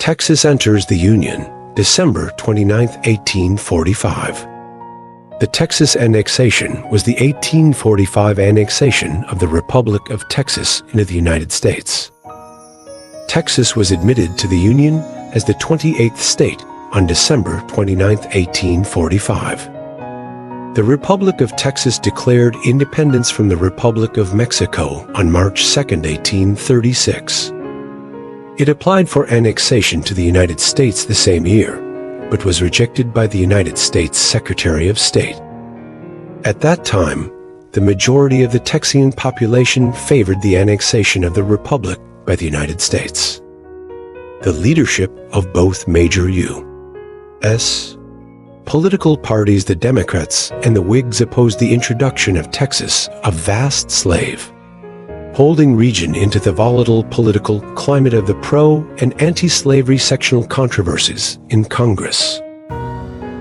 Texas enters the Union, December 29, 1845. The Texas Annexation was the 1845 annexation of the Republic of Texas into the United States. Texas was admitted to the Union as the 28th state on December 29, 1845. The Republic of Texas declared independence from the Republic of Mexico on March 2, 1836. It applied for annexation to the United States the same year, but was rejected by the United States Secretary of State. At that time, the majority of the Texian population favored the annexation of the Republic by the United States. The leadership of both major U.S. political parties, the Democrats and the Whigs, opposed the introduction of Texas, a vast slave-holding region, into the volatile political climate of the pro- and anti-slavery sectional controversies in Congress.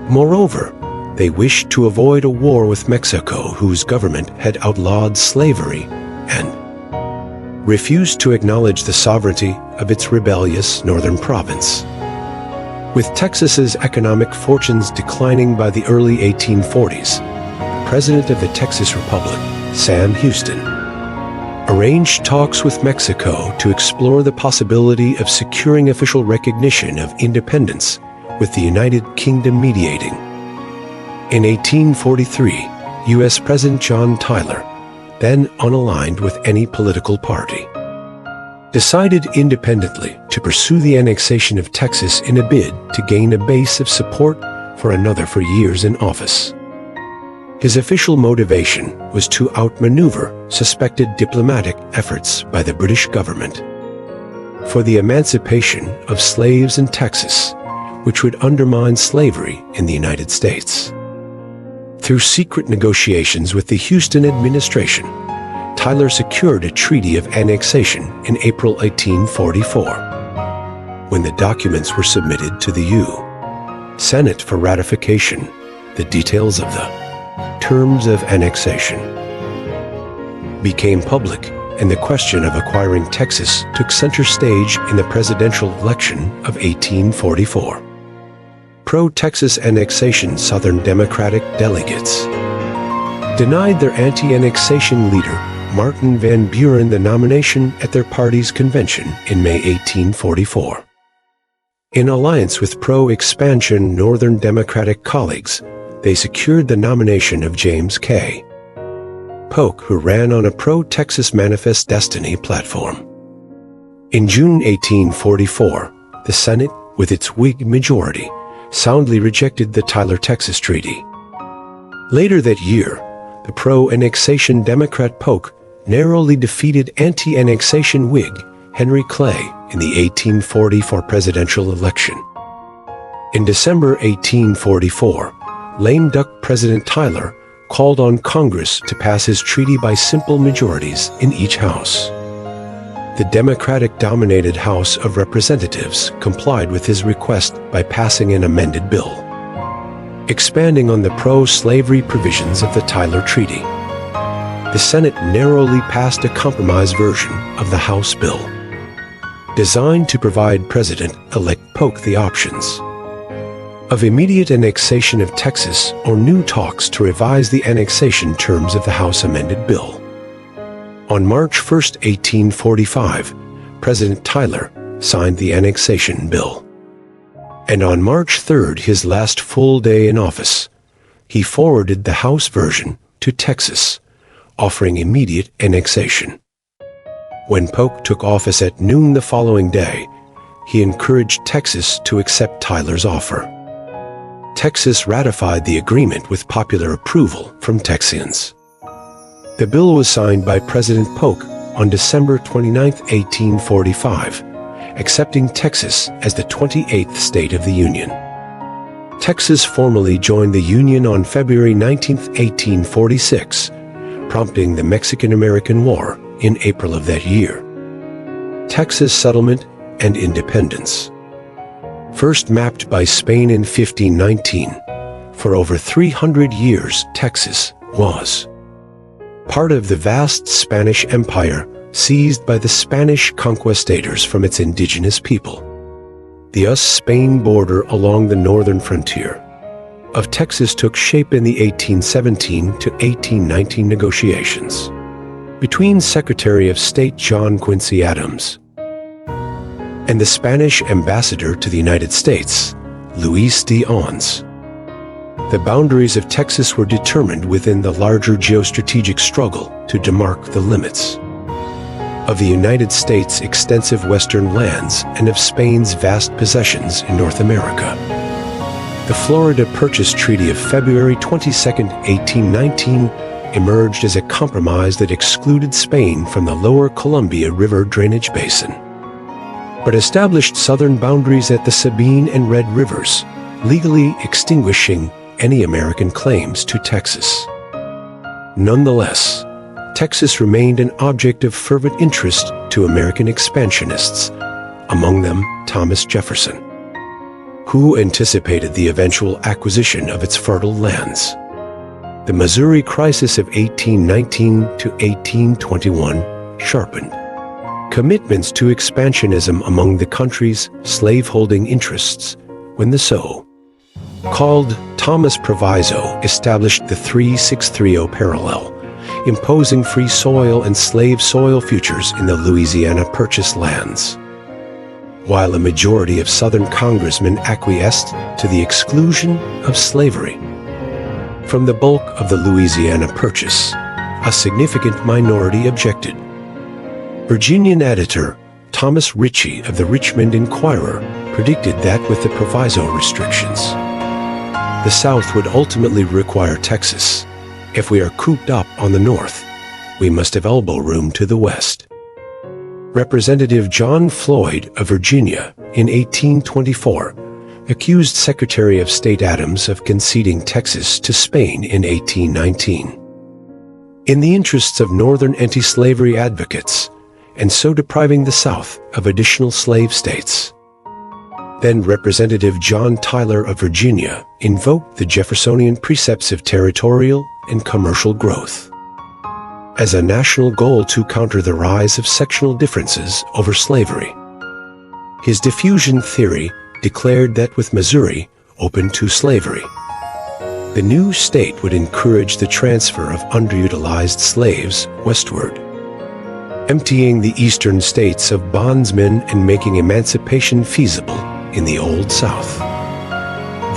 Moreover, they wished to avoid a war with Mexico, whose government had outlawed slavery and refused to acknowledge the sovereignty of its rebellious northern province. With Texas's economic fortunes declining by the early 1840s, the President of the Texas Republic, Sam Houston, arranged talks with Mexico to explore the possibility of securing official recognition of independence, with the United Kingdom mediating. In 1843, U.S. President John Tyler, then unaligned with any political party, decided independently to pursue the annexation of Texas in a bid to gain a base of support for another 4 years in office. His official motivation was to outmaneuver suspected diplomatic efforts by the British government for the emancipation of slaves in Texas, which would undermine slavery in the United States. Through secret negotiations with the Houston administration, Tyler secured a treaty of annexation in April 1844. When the documents were submitted to the U.S. Senate for ratification, the details of the terms of annexation became public, and the question of acquiring Texas took center stage in the presidential election of 1844. Pro-Texas annexation Southern Democratic delegates denied their anti-annexation leader, Martin Van Buren, the nomination at their party's convention in May 1844. In alliance with pro-expansion Northern Democratic colleagues, they secured the nomination of James K. Polk, who ran on a pro-Texas Manifest Destiny platform. In June 1844, the Senate, with its Whig majority, soundly rejected the Tyler-Texas Treaty. Later that year, the pro-annexation Democrat Polk narrowly defeated anti-annexation Whig Henry Clay in the 1844 presidential election. In December 1844, lame duck President Tyler called on Congress to pass his treaty by simple majorities in each house. The Democratic-dominated House of Representatives complied with his request by passing an amended bill, expanding on the pro-slavery provisions of the Tyler Treaty. The Senate narrowly passed a compromise version of the House bill, designed to provide President-elect Polk the options of immediate annexation of Texas or new talks to revise the annexation terms of the House amended bill. On March 1, 1845, President Tyler signed the annexation bill. And on March 3, his last full day in office, he forwarded the House version to Texas, offering immediate annexation. When Polk took office at noon the following day, he encouraged Texas to accept Tyler's offer. Texas ratified the agreement with popular approval from Texians. The bill was signed by President Polk on December 29, 1845, accepting Texas as the 28th state of the Union. Texas formally joined the Union on February 19, 1846, prompting the Mexican-American War in April of that year. Texas settlement and independence. First mapped by Spain in 1519, for over 300 years Texas was part of the vast Spanish Empire seized by the Spanish conquistadors from its indigenous people. The US-Spain border along the northern frontier of Texas took shape in the 1817 to 1819 negotiations between Secretary of State John Quincy Adams and the Spanish ambassador to the United States, Luis de Once. The boundaries of Texas were determined within the larger geostrategic struggle to demark the limits of the United States' extensive western lands and of Spain's vast possessions in North America. The Florida Purchase Treaty of February 22, 1819, emerged as a compromise that excluded Spain from the lower Columbia River drainage basin, but established southern boundaries at the Sabine and Red Rivers, legally extinguishing any American claims to Texas. Nonetheless, Texas remained an object of fervent interest to American expansionists, among them Thomas Jefferson, who anticipated the eventual acquisition of its fertile lands. The Missouri Crisis of 1819 to 1821 sharpened commitments to expansionism among the country's slaveholding interests when the so-called Thomas Proviso established the 3630 parallel, imposing free soil and slave soil futures in the Louisiana Purchase lands. While a majority of Southern congressmen acquiesced to the exclusion of slavery from the bulk of the Louisiana Purchase, a significant minority objected. Virginian editor Thomas Ritchie of the Richmond Enquirer predicted that with the proviso restrictions, the South would ultimately require Texas. If we are cooped up on the north, we must have elbow room to the west. Representative John Floyd of Virginia in 1824 accused Secretary of State Adams of conceding Texas to Spain in 1819 in the interests of northern anti-slavery advocates, and so depriving the South of additional slave states. Then Representative John Tyler of Virginia invoked the Jeffersonian precepts of territorial and commercial growth as a national goal to counter the rise of sectional differences over slavery. His diffusion theory declared that with Missouri open to slavery, the new state would encourage the transfer of underutilized slaves westward, emptying the eastern states of bondsmen and making emancipation feasible in the Old South.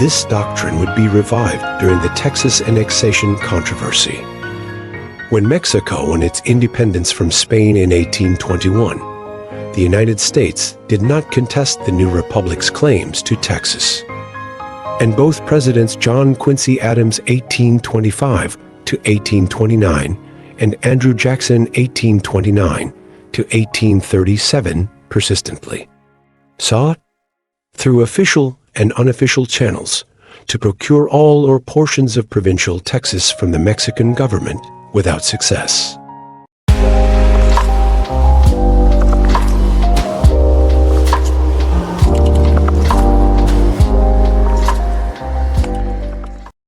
This doctrine would be revived during the Texas Annexation controversy, when Mexico won its independence from Spain in 1821. The United States did not contest the new republic's claims to Texas, and both Presidents John Quincy Adams 1825 to 1829 and Andrew Jackson 1829 to 1837 persistently sought, through official and unofficial channels, to procure all or portions of provincial Texas from the Mexican government without success.